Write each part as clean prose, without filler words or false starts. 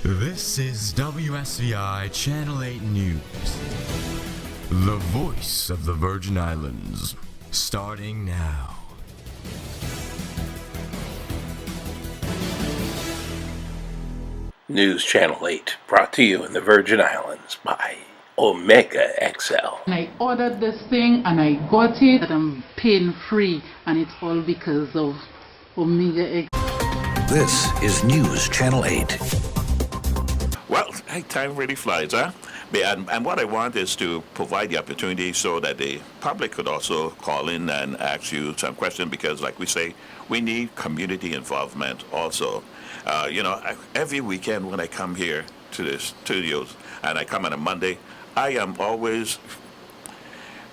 This is WSVI Channel 8 News. The voice of the Virgin Islands. Starting now. News Channel 8, brought to you in the Virgin Islands by Omega XL. And I ordered this thing and I got it and I'm pain free, and it's all because of Omega XL. This is News Channel 8. Well, time really flies, huh? And what I want is to provide the opportunity so that the public could also call in and ask you some questions, because like we say, we need community involvement also. Every weekend when I come here to the studios, and I come on a Monday, I am always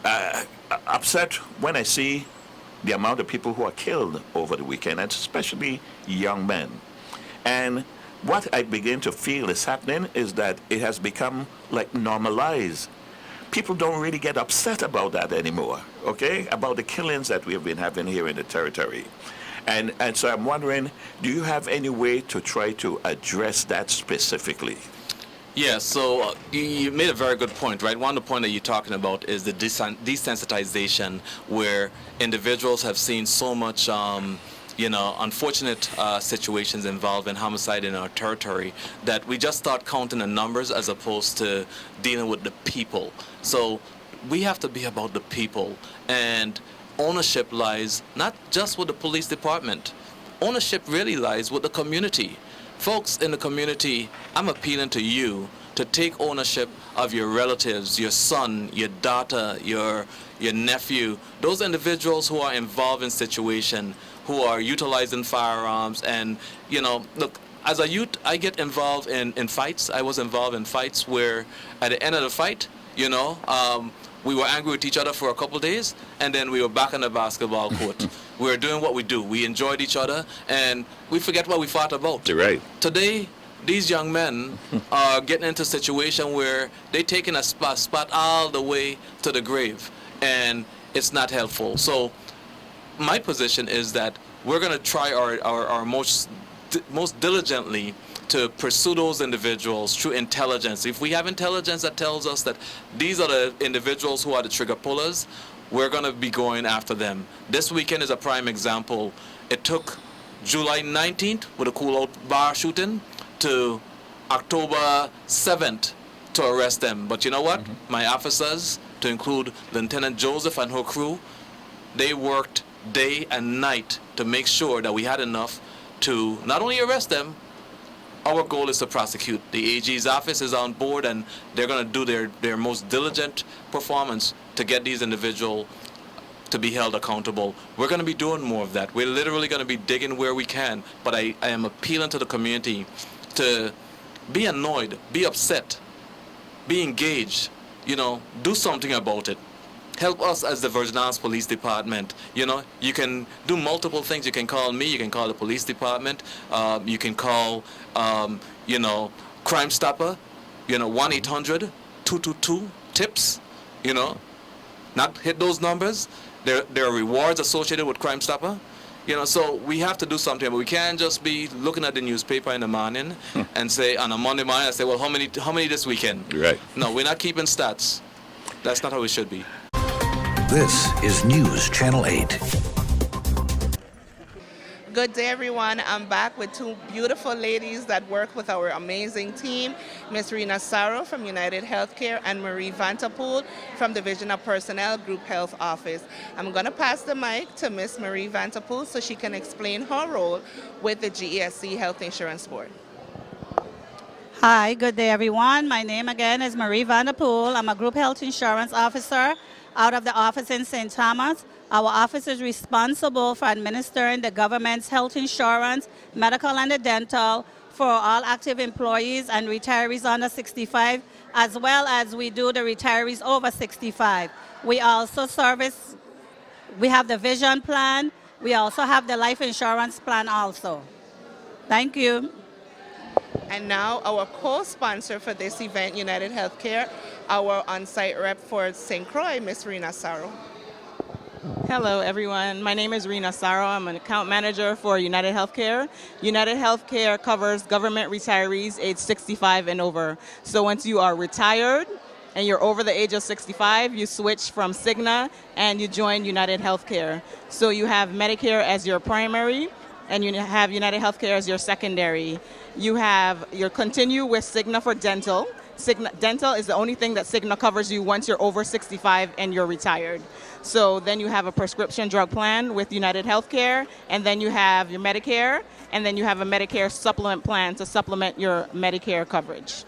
upset when I see the amount of people who are killed over the weekend, and especially young men. And what I begin to feel is happening is that it has become like normalized. People don't really get upset about that anymore, okay? About the killings that we have been having here in the territory. And so I'm wondering, do you have any way to try to address that specifically? Yeah, so you made a very good point, right? One of the points that you're talking about is the desensitization, where individuals have seen so much unfortunate situations involving homicide in our territory that we just start counting the numbers as opposed to dealing with the people. So we have to be about the people, and ownership lies not just with the police department. Ownership really lies with the community. Folks in the community, I'm appealing to you to take ownership of your relatives, your son, your daughter, your nephew, those individuals who are involved in situation, who are utilizing firearms. And, look, as a youth, I get involved in fights. I was involved in fights where at the end of the fight, we were angry with each other for a couple of days, and then we were back on the basketball court. We were doing what we do. We enjoyed each other, and we forget what we fought about. You're right. Today, these young men are getting into a situation where they're taking a spot all the way to the grave, and it's not helpful. So my position is that we're going to try our most diligently to pursue those individuals through intelligence. If we have intelligence that tells us that these are the individuals who are the trigger pullers, we're going to be going after them. This weekend is a prime example. It took July 19th with a cool-out bar shooting to October 7th to arrest them. But you know what? My officers, to include Lieutenant Joseph and her crew, they worked day and night to make sure that we had enough to not only arrest them. Our goal is to prosecute. The AG's office is on board, and they're going to do their most diligent performance to get these individuals to be held accountable. We're going to be doing more of that. We're literally going to be digging where we can, but I am appealing to the community to be annoyed, be upset, be engaged, do something about it. Help us as the Virgin Islands Police Department. You can do multiple things. You can call me. You can call the police department. You can call, Crime Stopper. 1-800-222-TIPS. Not hit those numbers. There are rewards associated with Crime Stopper. So we have to do something. But we can't just be looking at the newspaper in the morning and say on a Monday morning, I say, well, how many this weekend? Right. No, we're not keeping stats. That's not how it should be. This is News Channel 8. Good day, everyone. I'm back with two beautiful ladies that work with our amazing team, Ms. Rena Saro from United Healthcare and Marie Vanterpool from Division of Personnel Group Health Office. I'm going to pass the mic to Ms. Marie Vanterpool so she can explain her role with the GESC Health Insurance Board. Hi, good day, everyone. My name again is Marie Vanderpool. I'm a Group Health Insurance Officer out of the office in St. Thomas. Our office is responsible for administering the government's health insurance, medical and the dental for all active employees and retirees under 65, as well as we do the retirees over 65. We also we have the vision plan. We also have the life insurance plan also. Thank you. And now our co-sponsor for this event, United Healthcare, our on-site rep for St. Croix, Ms. Rena Saro. Hello, everyone. My name is Rena Saro. I'm an account manager for United Healthcare. United Healthcare covers government retirees age 65 and over. So once you are retired and you're over the age of 65, you switch from Cigna and you join United Healthcare. So you have Medicare as your primary and you have United Healthcare as your secondary. You continue with Cigna for dental. Dental is the only thing that Cigna covers you once you're over 65 and you're retired. So then you have a prescription drug plan with United Healthcare, and then you have your Medicare, and then you have a Medicare supplement plan to supplement your Medicare coverage.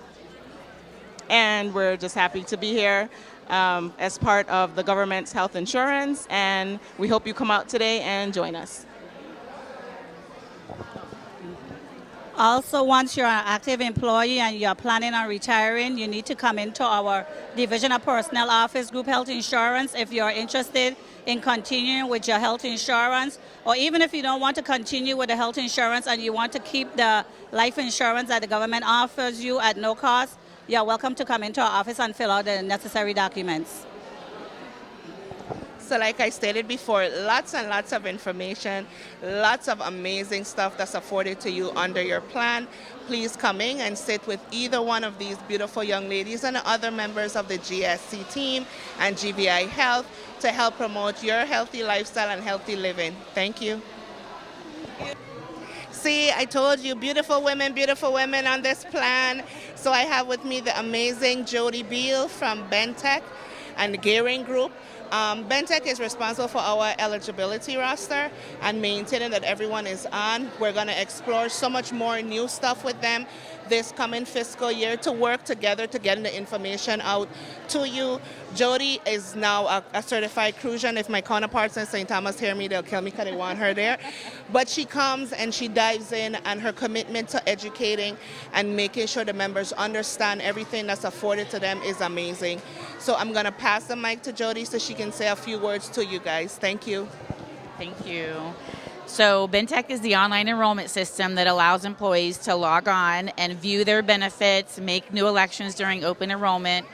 And we're just happy to be here as part of the government's health insurance, and we hope you come out today and join us. Also, once you're an active employee and you're planning on retiring, you need to come into our Division of Personnel Office Group Health Insurance if you're interested in continuing with your health insurance, or even if you don't want to continue with the health insurance and you want to keep the life insurance that the government offers you at no cost, you're welcome to come into our office and fill out the necessary documents. So like I stated before, lots and lots of information, lots of amazing stuff that's afforded to you under your plan. Please come in and sit with either one of these beautiful young ladies and other members of the GSC team and GVI Health to help promote your healthy lifestyle and healthy living. Thank you. See, I told you, beautiful women on this plan. So I have with me the amazing Jody Beal from Bentech and the Gearing Group. Bentech is responsible for our eligibility roster and maintaining that everyone is on. We're going to explore so much more new stuff with them this coming fiscal year to work together to get the information out to you. Jody is now a certified Crucian. If my counterparts in St. Thomas hear me, they'll kill me because they want her there. But she comes and she dives in, and her commitment to educating and making sure the members understand everything that's afforded to them is amazing. So I'm going to pass the mic to Jody so she can say a few words to you guys. Thank you. Thank you. So Bentech is the online enrollment system that allows employees to log on and view their benefits, make new elections during open enrollment.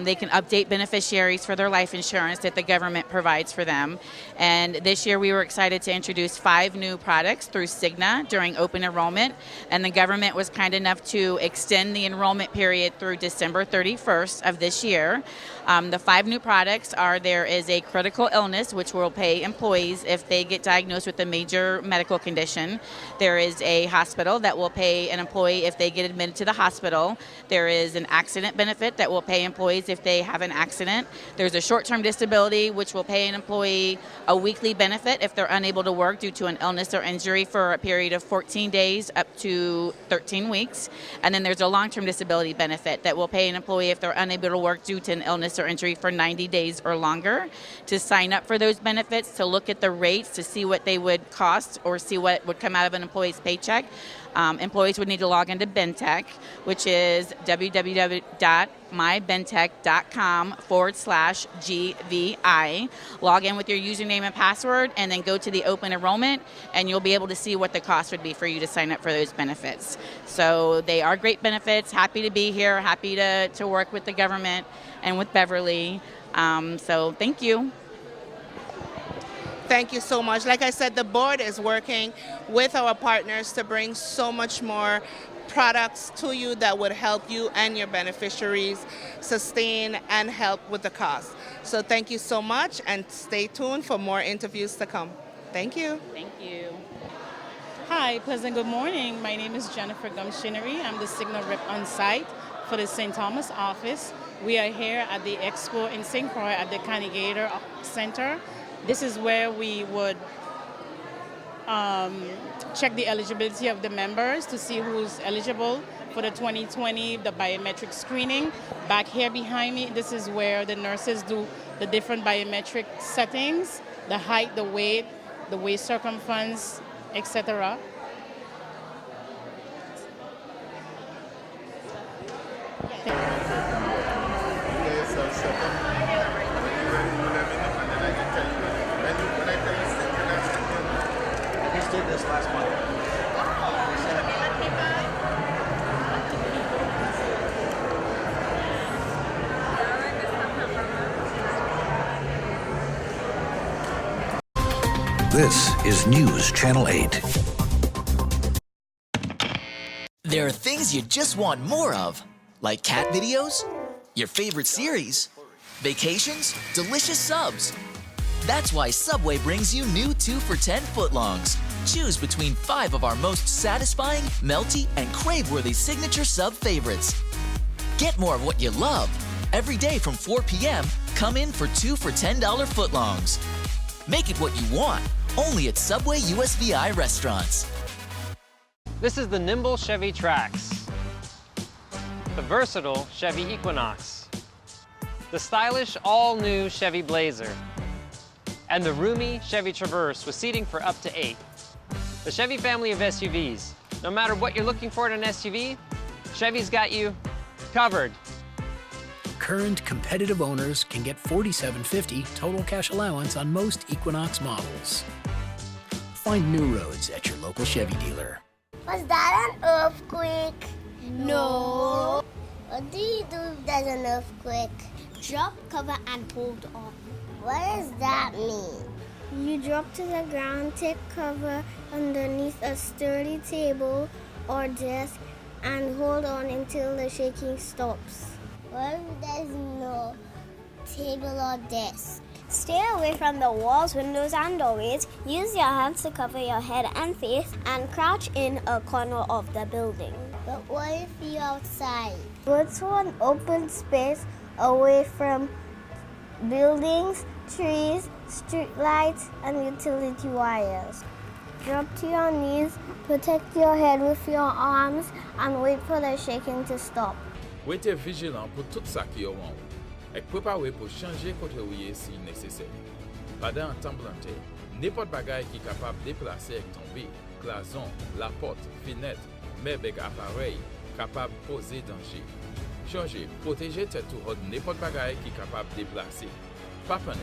They can update beneficiaries for their life insurance that the government provides for them. And this year we were excited to introduce 5 new products through Cigna during open enrollment. And the government was kind enough to extend the enrollment period through December 31st of this year. The 5 new products are: there is a critical illness, which will pay employees if they get diagnosed with a major medical condition. There is a hospital that will pay an employee if they get admitted to the hospital. There is an accident benefit that will pay employees if they have an accident. There's a short-term disability, which will pay an employee a weekly benefit if they're unable to work due to an illness or injury for a period of 14 days up to 13 weeks. And then there's a long-term disability benefit that will pay an employee if they're unable to work due to an illness or injury for 90 days or longer. To sign up for those benefits, to look at the rates, to see what they would cost or see what would come out of an employee's paycheck, employees would need to log into Bentech, which is www.mybentech.com/GVI. Log in with your username and password, and then go to the open enrollment, and you'll be able to see what the cost would be for you to sign up for those benefits. So they are great benefits. Happy to be here. Happy to work with the government and with Beverly. So thank you. Thank you so much. Like I said, the board is working with our partners to bring so much more products to you that would help you and your beneficiaries sustain and help with the cost. So thank you so much, and stay tuned for more interviews to come. Thank you. Thank you. Hi, pleasant good morning. My name is Jennifer Gumshinery. I'm the Cigna rep on site for the St. Thomas office. We are here at the expo in St. Croix at the Carnegie Center. This is where we would check the eligibility of the members to see who's eligible for the 2020, the biometric screening. Back here behind me, this is where the nurses do the different biometric settings, the height, the waist circumference, etc. Did this last month. This is News Channel 8. There are things you just want more of, like cat videos, your favorite series, vacations, delicious subs. That's why Subway brings you new 2 for $10 footlongs. Choose between 5 of our most satisfying, melty, and crave-worthy signature sub favorites. Get more of what you love. Every day from 4 p.m., come in for 2 for $10 footlongs. Make it what you want, only at Subway USVI restaurants. This is the nimble Chevy Trax, the versatile Chevy Equinox, the stylish all-new Chevy Blazer, and the roomy Chevy Traverse with seating for up to 8. The Chevy family of SUVs. No matter what you're looking for in an SUV, Chevy's got you covered. Current competitive owners can get $4,750 total cash allowance on most Equinox models. Find new roads at your local Chevy dealer. Was that an earthquake? No. What do you do if there's an earthquake? Drop, cover, and hold on. What does that mean? You drop to the ground, take cover underneath a sturdy table or desk, and hold on until the shaking stops. What if there's no table or desk? Stay away from the walls, windows, and doorways. Use your hands to cover your head and face and crouch in a corner of the building. But what if you're outside? Go to an open space away from buildings, trees, street lights, and utility wires. Drop to your knees, protect your head with your arms, and wait for the shaking to stop. Restez vigilant pour tout ça qui est au monde. Et préparez pour changer côté où il est si nécessaire. Pendant un temps planté, n'importe bagaille qui est capable de déplacer avec tomber, cloison, la porte, fenêtre, meuble et appareil, capable de poser danger. Changer, protéger tête ou n'importe bagaille qui est capable de déplacer. Pas panique.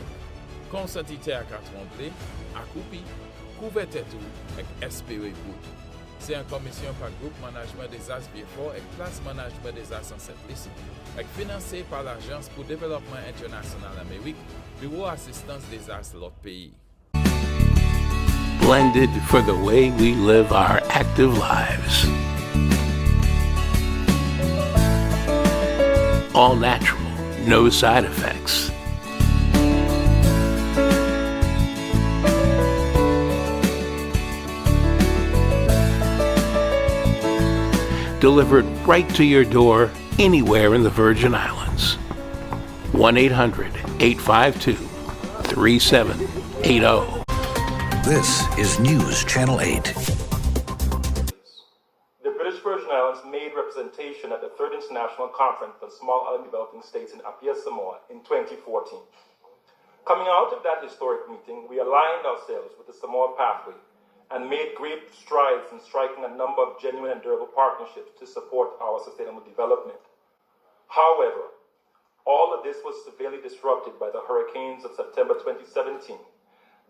Consentité à tromper, accroupi, couvert tête ou avec espérer bout. C'est une commission par groupe management des As Bifor et place management des As en Saint-Lucie, et financé par l'Agence pour développement international Amérique, Bureau assistance des As l'autre pays. Blended for the way we live our active lives. All natural, no side effects. Delivered right to your door anywhere in the Virgin Islands. 1-800-852-3780. This is News Channel 8. The British Virgin Islands made representation at the 3rd International Conference for Small Island Developing States in Apia, Samoa in 2014. Coming out of that historic meeting, we aligned ourselves with the Samoa Pathway and made great strides in striking a number of genuine and durable partnerships to support our sustainable development. However, all of this was severely disrupted by the hurricanes of September 2017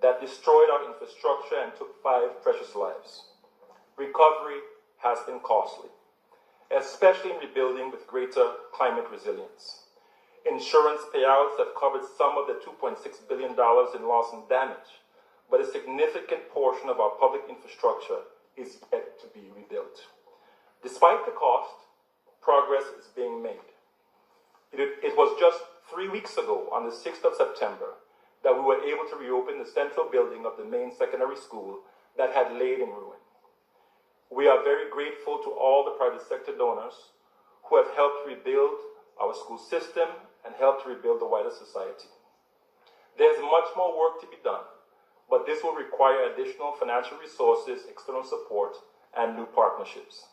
that destroyed our infrastructure and took 5 precious lives. Recovery has been costly, especially in rebuilding with greater climate resilience. Insurance payouts have covered some of the $2.6 billion in loss and damage, but a significant portion of our public infrastructure is yet to be rebuilt. Despite the cost, progress is being made. It was just 3 weeks ago, on the 6th of September, that we were able to reopen the central building of the main secondary school that had laid in ruin. We are very grateful to all the private sector donors who have helped rebuild our school system and helped rebuild the wider society. There's much more work to be done, but this will require additional financial resources, external support, and new partnerships.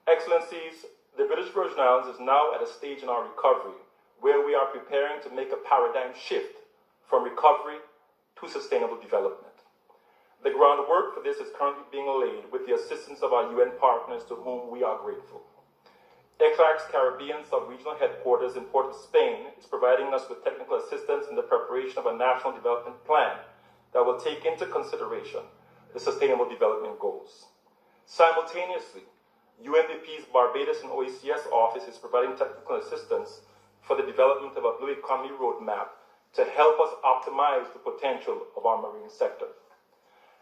Excellencies, the British Virgin Islands is now at a stage in our recovery where we are preparing to make a paradigm shift from recovery to sustainable development. The groundwork for this is currently being laid with the assistance of our UN partners to whom we are grateful. ECLAC's Caribbean Sub-Regional Headquarters in Port of Spain is providing us with technical assistance in the preparation of a national development plan that will take into consideration the Sustainable Development Goals. Simultaneously, UNDP's Barbados and OECS office is providing technical assistance for the development of a Blue Economy Roadmap to help us optimize the potential of our marine sector.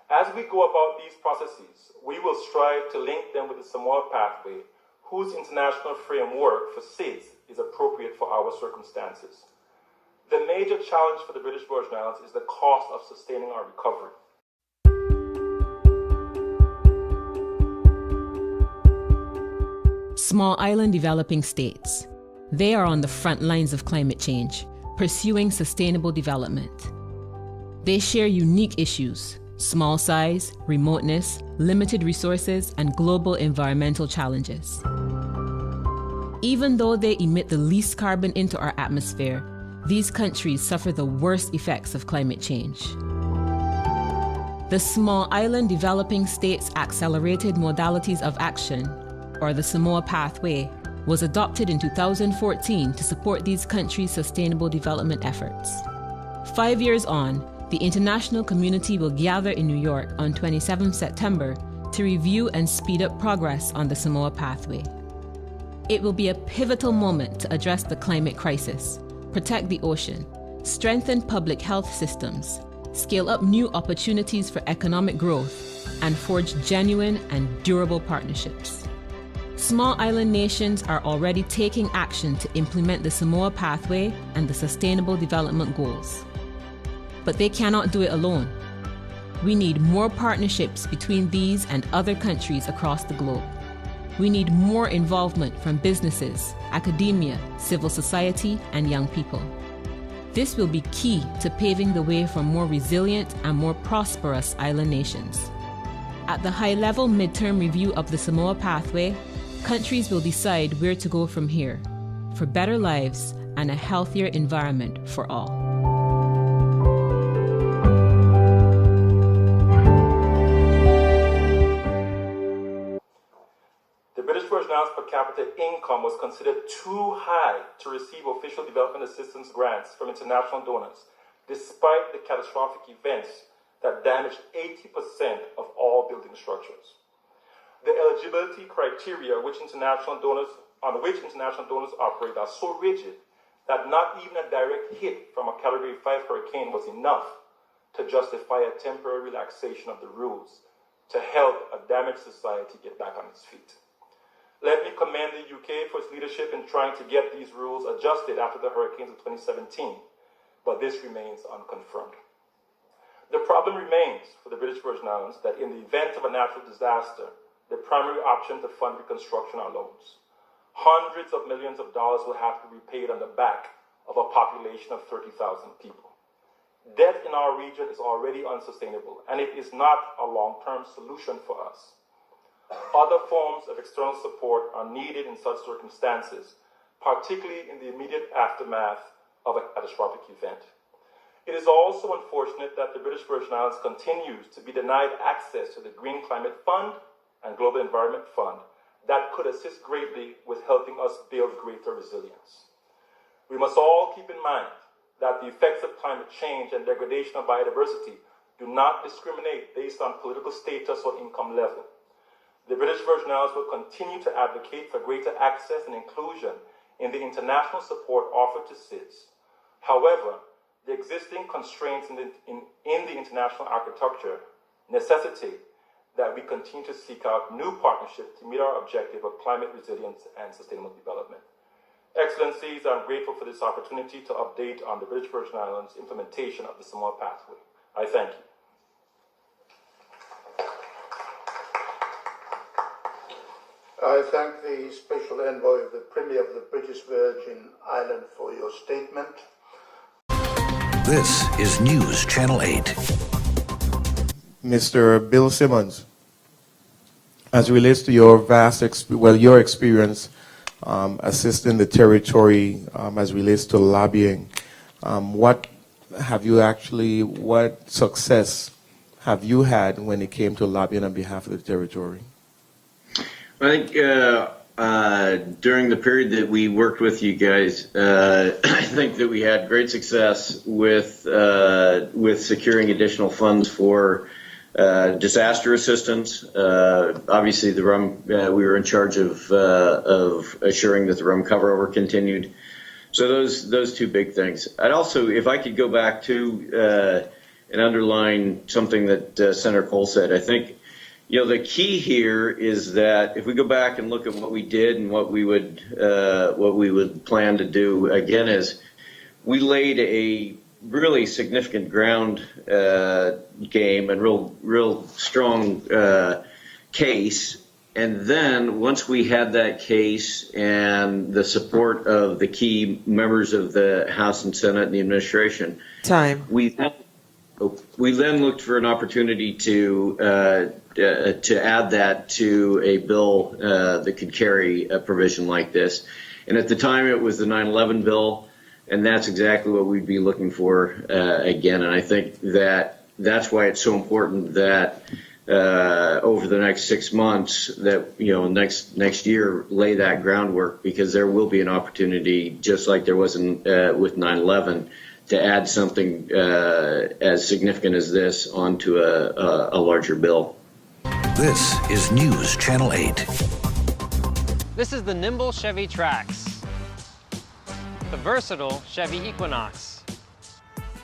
As we go about these processes, we will strive to link them with the Samoa Pathway, whose international framework for SIDS is appropriate for our circumstances. The major challenge for the British Virgin Islands is the cost of sustaining our recovery. Small island developing states. They are on the front lines of climate change, pursuing sustainable development. They share unique issues: small size, remoteness, limited resources, and global environmental challenges. Even though they emit the least carbon into our atmosphere, these countries suffer the worst effects of climate change. The Small Island Developing States Accelerated Modalities of Action, or the Samoa Pathway, was adopted in 2014 to support these countries' sustainable development efforts. 5 years on, the international community will gather in New York on 27 September to review and speed up progress on the Samoa Pathway. It will be a pivotal moment to address the climate crisis, protect the ocean, strengthen public health systems, scale up new opportunities for economic growth, and forge genuine and durable partnerships. Small island nations are already taking action to implement the Samoa Pathway and the Sustainable Development Goals. But they cannot do it alone. We need more partnerships between these and other countries across the globe. We need more involvement from businesses, academia, civil society, and young people. This will be key to paving the way for more resilient and more prosperous island nations. At the high-level midterm review of the Samoa Pathway, countries will decide where to go from here, for better lives and a healthier environment for all. The British Virgin Islands per capita income was considered too high to receive official development assistance grants from international donors, despite the catastrophic events that damaged 80% of all building structures. The eligibility criteria on which international donors operate are so rigid that not even a direct hit from a Category 5 hurricane was enough to justify a temporary relaxation of the rules to help a damaged society get back on its feet. Let me commend the UK for its leadership in trying to get these rules adjusted after the hurricanes of 2017, but this remains unconfirmed. The problem remains for the British Virgin Islands that in the event of a natural disaster, the primary option to fund reconstruction are loans. Hundreds of millions of dollars will have to be paid on the back of a population of 30,000 people. Debt in our region is already unsustainable, and it is not a long-term solution for us. Other forms of external support are needed in such circumstances, particularly in the immediate aftermath of a catastrophic event. It is also unfortunate that the British Virgin Islands continues to be denied access to the Green Climate Fund and Global Environment Fund that could assist greatly with helping us build greater resilience. We must all keep in mind that the effects of climate change and degradation of biodiversity do not discriminate based on political status or income level. The British Virgin Islands will continue to advocate for greater access and inclusion in the international support offered to SIDS. However, the existing constraints in the international architecture necessitate that we continue to seek out new partnerships to meet our objective of climate resilience and sustainable development. Excellencies, I'm grateful for this opportunity to update on the British Virgin Islands implementation of the Samoa Pathway. I thank you. I thank the Special Envoy of the Premier of the British Virgin Islands for your statement. This is News Channel 8. Mr. Bill Simmons, as it relates to your your experience assisting the territory as it relates to lobbying, what success have you had when it came to lobbying on behalf of the territory? I think during the period that we worked with you guys, I think that we had great success with securing additional funds for disaster assistance. Obviously, the rum we were in charge of assuring that the rum cover-over continued. So those two big things. I'd also, if I could go back to and underline something that Senator Cole said. I think, the key here is that if we go back and look at what we did and what we would plan to do again, is we laid a really significant ground game and real strong case. And then once we had that case and the support of the key members of the House and Senate and the administration, we then looked for an opportunity to add that to a bill that could carry a provision like this. And at the time, it was the 9/11 bill, and that's exactly what we'd be looking for again. And I think that's why it's so important that over the next 6 months, that next year, lay that groundwork, because there will be an opportunity, just like there was with 9/11, to add something as significant as this onto a larger bill. This is News Channel 8. This is the nimble Chevy Trax, the versatile Chevy Equinox,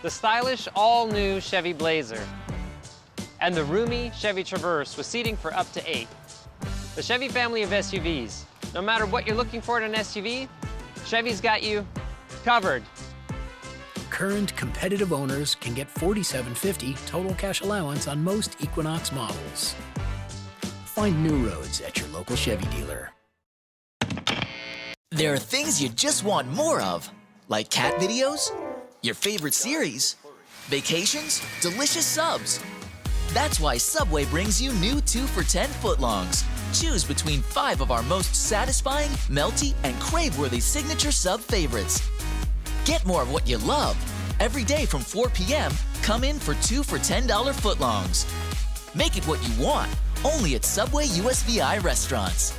the stylish all-new Chevy Blazer, and the roomy Chevy Traverse with seating for up to 8. The Chevy family of SUVs. No matter what you're looking for in an SUV, Chevy's got you covered. Current competitive owners can get $4,750 total cash allowance on most Equinox models. Find new roads at your local Chevy dealer. There are things you just want more of, like cat videos, your favorite series, vacations, delicious subs. That's why Subway brings you new 2 for $10 footlongs. Choose between 5 of our most satisfying, melty, and crave-worthy signature sub favorites. Get more of what you love. Every day from 4 p.m., come in for 2 for $10 footlongs. Make it what you want, only at Subway USVI restaurants.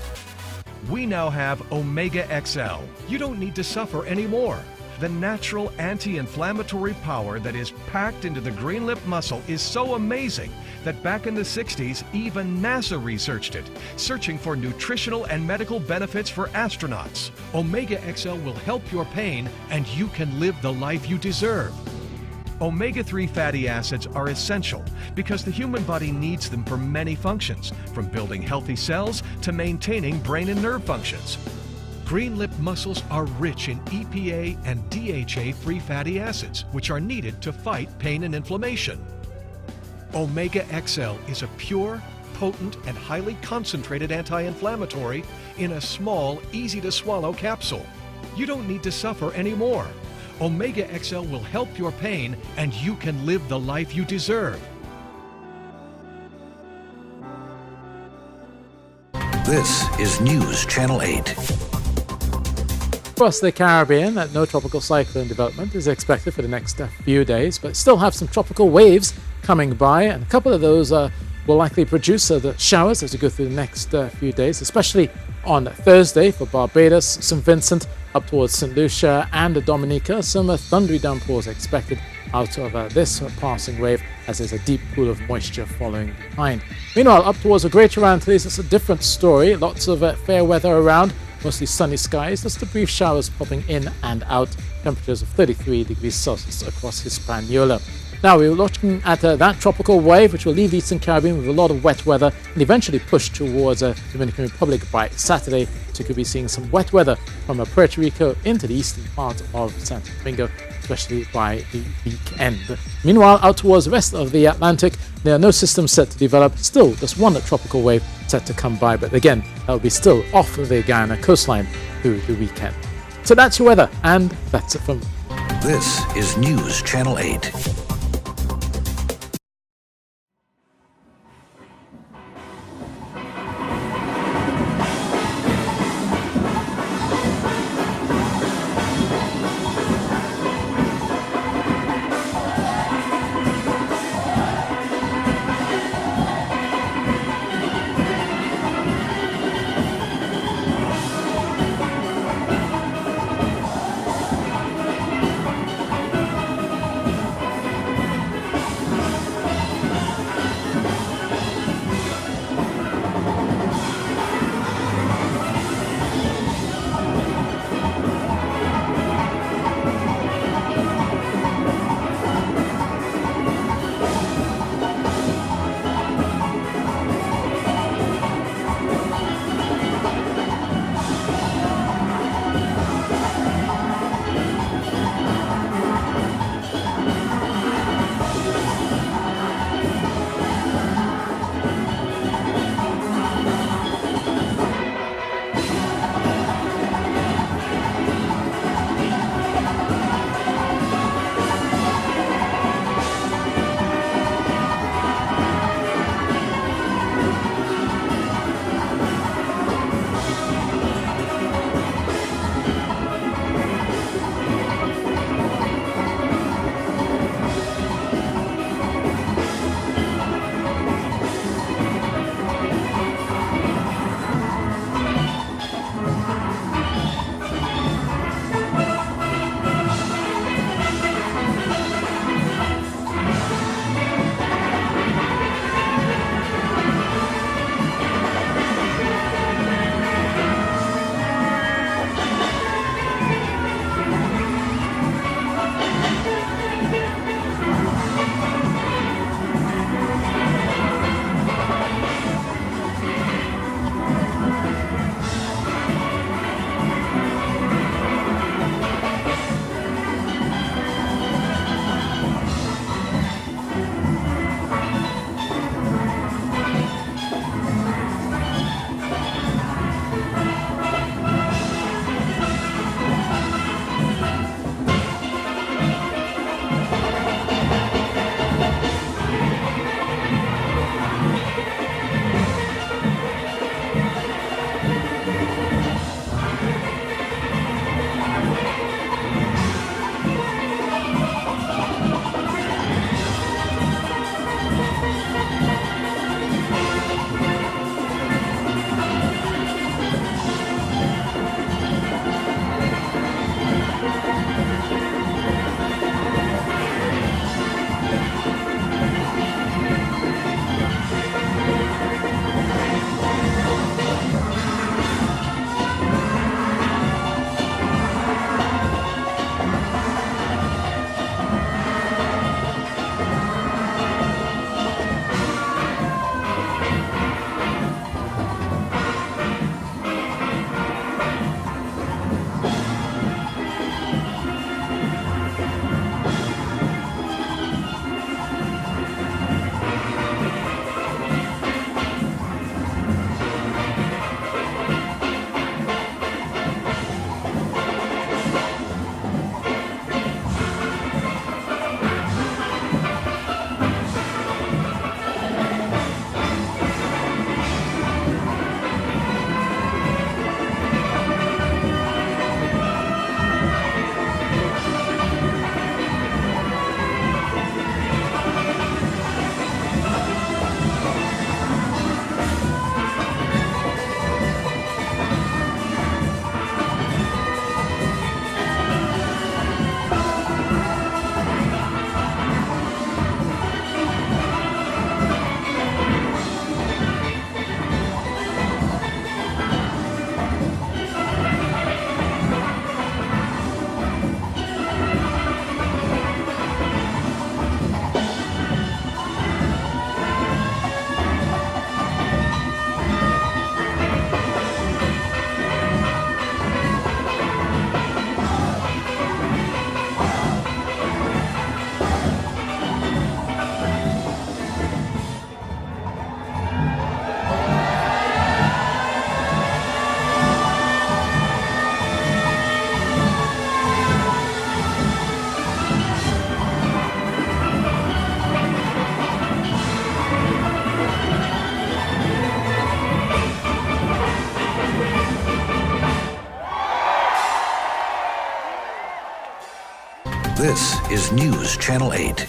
We now have Omega XL. You don't need to suffer anymore. The natural anti-inflammatory power that is packed into the green lip muscle is so amazing that back in the 60s, even NASA researched it, searching for nutritional and medical benefits for astronauts. Omega XL will help your pain, and you can live the life you deserve. Omega-3 fatty acids are essential because the human body needs them for many functions, from building healthy cells to maintaining brain and nerve functions. Green lip mussels are rich in EPA and DHA-free fatty acids, which are needed to fight pain and inflammation. Omega XL is a pure, potent, and highly concentrated anti-inflammatory in a small, easy-to-swallow capsule. You don't need to suffer anymore. Omega XL will help your pain, and you can live the life you deserve. This is News Channel 8. Across the Caribbean, no tropical cyclone development is expected for the next few days, but still have some tropical waves coming by, and a couple of those will likely produce the showers as we go through the next few days, especially on Thursday for Barbados, St. Vincent, up towards St. Lucia and Dominica. Some thundery downpours expected out of this passing wave, as there's a deep pool of moisture following behind. Meanwhile, up towards the Greater Antilles, it's a different story. Lots of fair weather around, mostly sunny skies, just a brief showers popping in and out. Temperatures of 33 degrees Celsius across Hispaniola. Now we're looking at that tropical wave, which will leave the Eastern Caribbean with a lot of wet weather and eventually push towards the Dominican Republic by Saturday. So you could be seeing some wet weather from Puerto Rico into the eastern part of Santo Domingo, especially by the weekend. Meanwhile, out towards the rest of the Atlantic, there are no systems set to develop. Still, just one tropical wave set to come by, but again, that will be still off the Guyana coastline through the weekend. So that's your weather, and that's it from me. This is News Channel 8. This is News Channel 8.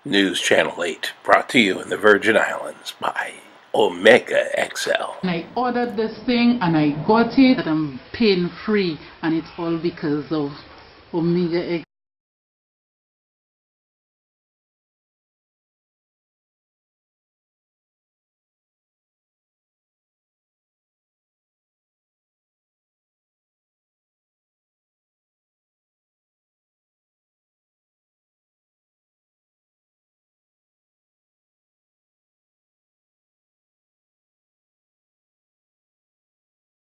News Channel 8, brought to you in the Virgin Islands by Omega XL. And I ordered this thing and I got it, and I'm pain free, and it's all because of Omega XL.